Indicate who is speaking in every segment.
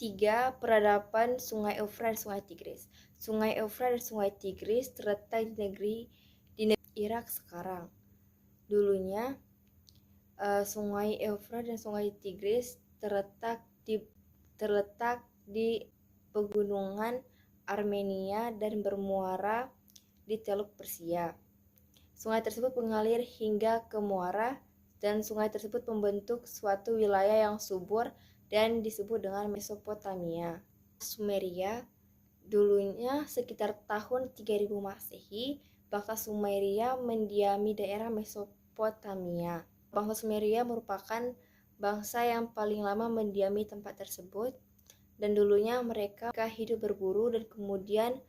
Speaker 1: 3. Peradaban Sungai Eufrat dan Sungai Tigris. Sungai Eufrat dan Sungai Tigris terletak di negeri Irak sekarang. Dulunya Sungai Eufrat dan Sungai Tigris terletak di pegunungan Armenia dan bermuara di Teluk Persia. Sungai tersebut mengalir hingga ke muara, dan sungai tersebut membentuk suatu wilayah yang subur dan disebut dengan Mesopotamia. Sumeria, dulunya sekitar tahun 3000 Masehi, bangsa Sumeria mendiami daerah Mesopotamia. Bangsa Sumeria merupakan bangsa yang paling lama mendiami tempat tersebut, dan dulunya mereka hidup berburu dan kemudian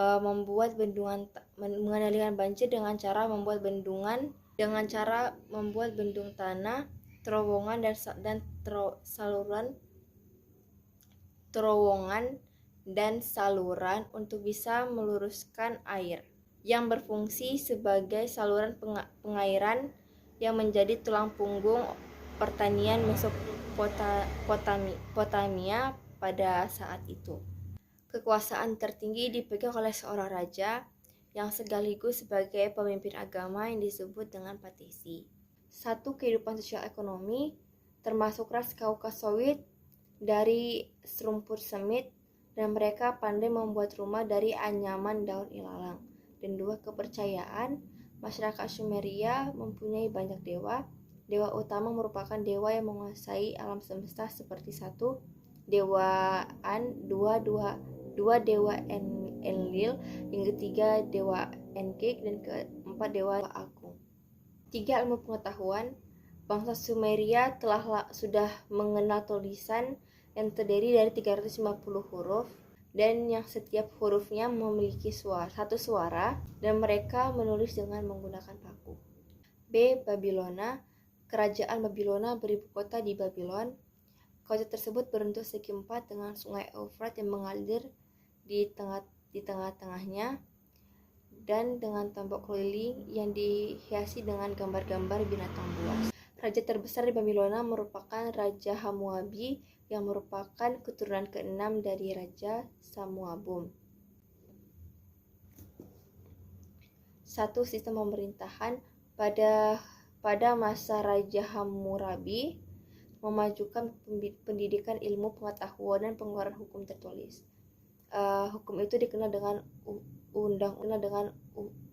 Speaker 1: membuat bendungan, mengendalikan banjir dengan cara membuat bendungan, bendung tanah, terowongan dan saluran untuk bisa meluruskan air, yang berfungsi sebagai saluran pengairan yang menjadi tulang punggung pertanian Mesopotamia pada saat itu. Kekuasaan tertinggi dipegang oleh seorang raja yang sekaligus sebagai pemimpin agama yang disebut dengan patesi. 1. Kehidupan sosial ekonomi, termasuk ras Kaukasoid dari serumput semit, dan mereka pandai membuat rumah dari anyaman daun ilalang. Dan 2. Kepercayaan, masyarakat Sumeria mempunyai banyak dewa. Dewa utama merupakan dewa yang menguasai alam semesta seperti 1. Dewa An, 2 dewa Enlil, yang ketiga dewa Enkik, dan keempat dewa Agung. 3. Ilmu pengetahuan, bangsa Sumeria sudah mengenal tulisan yang terdiri dari 350 huruf dan yang setiap hurufnya memiliki satu suara, dan mereka menulis dengan menggunakan paku. B. Babilona, kerajaan Babilona beribu kota di Babilon. Kota tersebut berbentuk segi empat dengan sungai Eufrat yang mengalir di tengah-tengahnya, dan dengan tembok keliling yang dihiasi dengan gambar-gambar binatang buas. Raja terbesar di Babilona merupakan Raja Hammurabi yang merupakan keturunan ke-6 dari Raja Samuabum. 1. Sistem pemerintahan. Pada masa Raja Hammurabi memajukan pendidikan ilmu pengetahuan dan pengeluaran hukum tertulis. Hukum itu dikenal dengan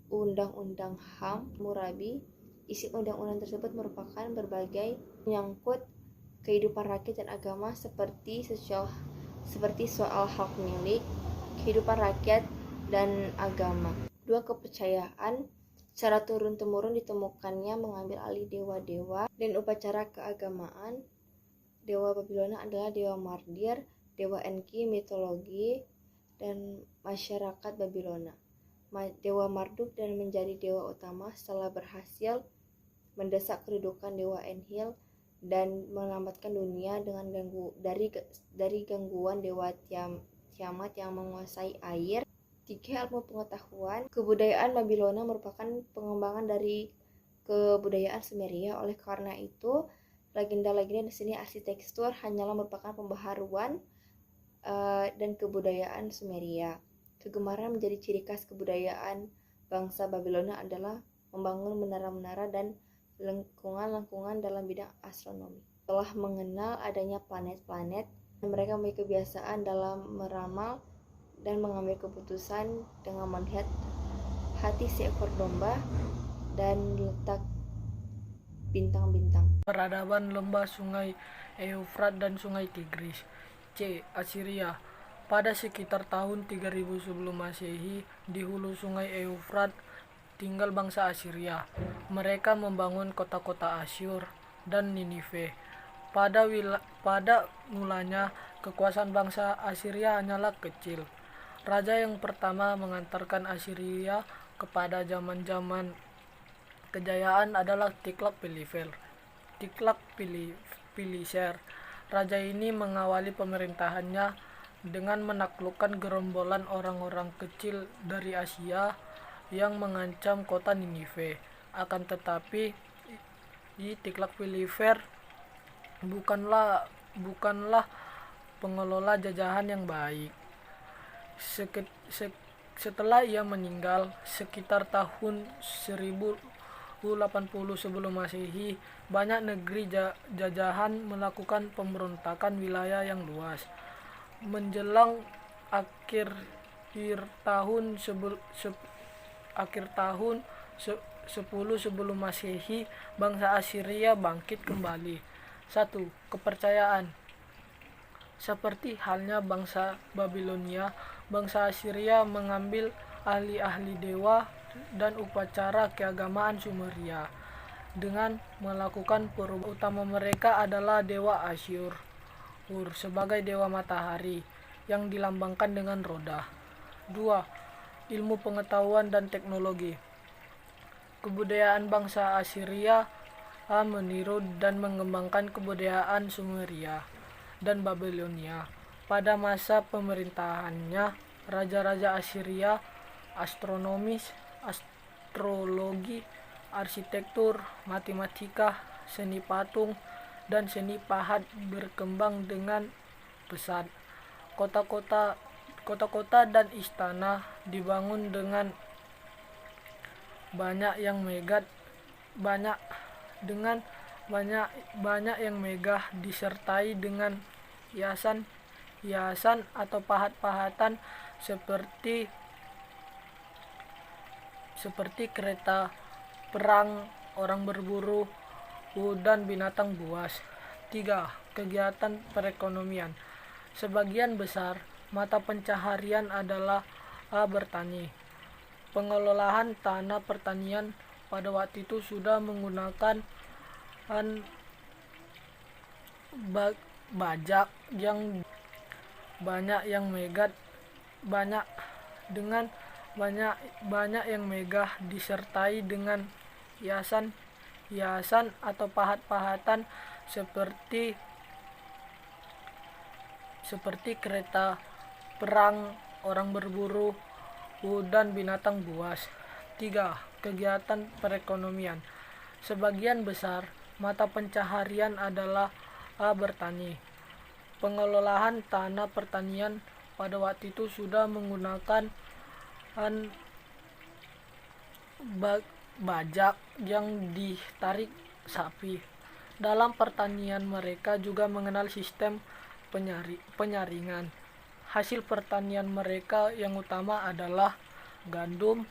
Speaker 1: Undang-Undang Hammurabi. Isi undang-undang tersebut merupakan berbagai menyangkut kehidupan rakyat dan agama seperti soal hak milik, kehidupan rakyat, dan agama. 2. Kepercayaan, secara turun-temurun ditemukannya mengambil alih dewa-dewa dan upacara keagamaan. Dewa Babilona adalah dewa Mardir, dewa Enki, mitologi, dan masyarakat Babilona. Dewa Marduk dan menjadi dewa utama setelah berhasil mendesak kedudukan dewa Enlil dan menyelamatkan dunia dari gangguan dewa Tiamat yang menguasai air. 3. Ilmu pengetahuan, kebudayaan Babilona merupakan pengembangan dari kebudayaan Sumeria. Oleh karena itu, legenda-legenda di seni arsitektur hanyalah merupakan pembaharuan dan kebudayaan Sumeria. Kegemaran menjadi ciri khas kebudayaan bangsa Babilona adalah membangun menara-menara dan lengkungan dalam bidang astronomi. Telah mengenal adanya planet-planet, dan mereka memiliki kebiasaan dalam meramal dan mengambil keputusan dengan melihat hati seekor domba dan letak bintang-bintang.
Speaker 2: Peradaban lembah Sungai Eufrat dan Sungai Tigris. C. Assyria. Pada sekitar tahun 3000 sebelum Masehi, di hulu Sungai Eufrat tinggal bangsa Assyria. Mereka membangun kota-kota Asyur dan Ninive. Pada mulanya, kekuasaan bangsa Assyria hanyalah kecil. Raja yang pertama mengantarkan Assyria kepada zaman-zaman kejayaan adalah Tiglath-Pileser. Raja ini mengawali pemerintahannya dengan menaklukkan gerombolan orang-orang kecil dari Asia yang mengancam kota Ninive. Akan tetapi, Tiglath-Pileser bukanlah pengelola jajahan yang baik. Setelah ia meninggal sekitar tahun 1080 sebelum Masehi, banyak negeri jajahan melakukan pemberontakan wilayah yang luas. Menjelang akhir tahun akhir tahun 10 sebelum Masehi, bangsa Assyria bangkit kembali. 1. Kepercayaan. Seperti halnya bangsa Babilonia, bangsa Assyria mengambil ahli-ahli dewa dan upacara keagamaan Sumeria dengan melakukan perubahan. Utama mereka adalah dewa Asyur sebagai dewa matahari yang dilambangkan dengan roda. 2. Ilmu pengetahuan dan teknologi. Kebudayaan bangsa Assyria meniru dan mengembangkan kebudayaan Sumeria dan Babilonia. Pada masa pemerintahannya, raja-raja Assyria, astrologi, arsitektur, matematika, seni patung, dan seni pahat berkembang dengan pesat. Kota-kota dan istana dibangun dengan banyak yang megah disertai dengan hiasan atau pahat-pahatan seperti kereta perang, orang berburu, dan binatang buas. 3. Kegiatan perekonomian. Sebagian besar mata pencaharian adalah bertani. Pengelolaan tanah pertanian pada waktu itu sudah menggunakan bajak yang banyak yang megah disertai dengan hiasan atau pahat-pahatan seperti kereta perang, orang berburu, dan binatang buas. 3. Kegiatan perekonomian. Sebagian besar mata pencaharian adalah bertani. Pengelolaan tanah pertanian pada waktu itu sudah menggunakan bajak yang ditarik sapi. Dalam pertanian mereka juga mengenal sistem penyaringan. Hasil pertanian mereka yang utama adalah gandum,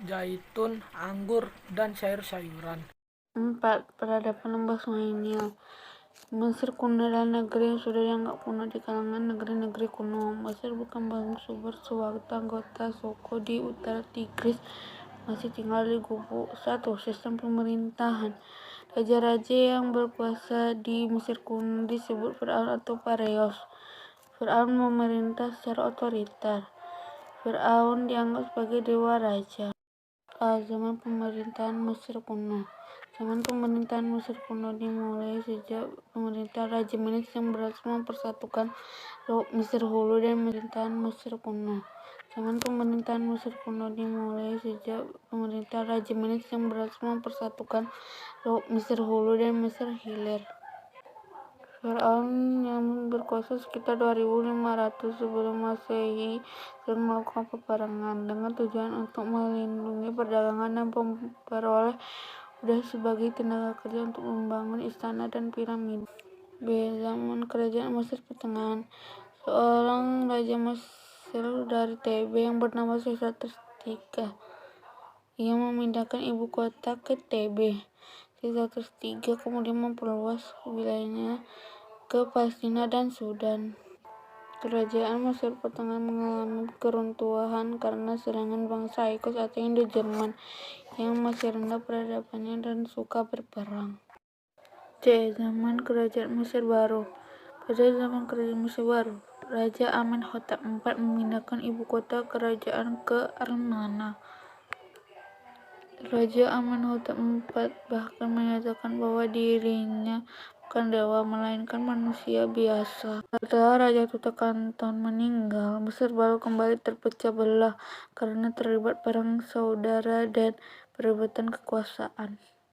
Speaker 2: zaitun, anggur, dan sayur-sayuran.
Speaker 3: 4. Peradaban lembah Sungai Nil. Mesir kuno adalah negeri yang sudah dianggap kuno di kalangan negeri-negeri kuno. Mesir berkembang subur sewaktu anggota suku di utara Tigris masih tinggal di gubuk. 1. Sistem pemerintahan. Raja-raja yang berkuasa di Mesir kuno disebut Fir'aun atau Pharaohs. Fir'aun memerintah secara otoriter. Fir'aun dianggap sebagai dewa raja. Zaman pemerintahan Mesir kuno. Zaman pemerintahan Mesir kuno dimulai sejak pemerintahan Raja Menes yang berhasil mempersatukan Laut Mesir Hulu dan pemerintahan Mesir kuno. Zaman pemerintahan Mesir kuno dimulai sejak pemerintahan Raja Menes yang berhasil mempersatukan Laut Mesir Hulu dan Mesir Hilir. Fir'aun yang berkuasa sekitar 2500 sebelum Masehi sering melakukan peperangan dengan tujuan untuk melindungi perdagangan dan memperoleh udah sebagai tenaga kerja untuk membangun istana dan piramida. B. Zaman kerajaan Mesir Pertengahan. Seorang raja Mesir dari TB yang bernama Sesostris III. Ia memindahkan ibu kota ke TB. Sesostris III kemudian memperluas wilayahnya ke Palestina dan Sudan. Kerajaan Mesir Pertengahan mengalami keruntuhan karena serangan bangsa Hyksos atau Indo-Jerman yang masih rendah peradabannya dan suka berperang. C. Zaman Kerajaan Mesir Baru. Pada zaman Kerajaan Mesir Baru, Raja Amenhotep IV memindahkan ibu kota kerajaan ke Amarna. Raja Amenhotep IV bahkan menyatakan bahwa dirinya bukan dewa melainkan manusia biasa. Setelah Raja Tutankhamun meninggal, Mesir baru kembali terpecah belah karena terlibat perang saudara dan perebutan kekuasaan.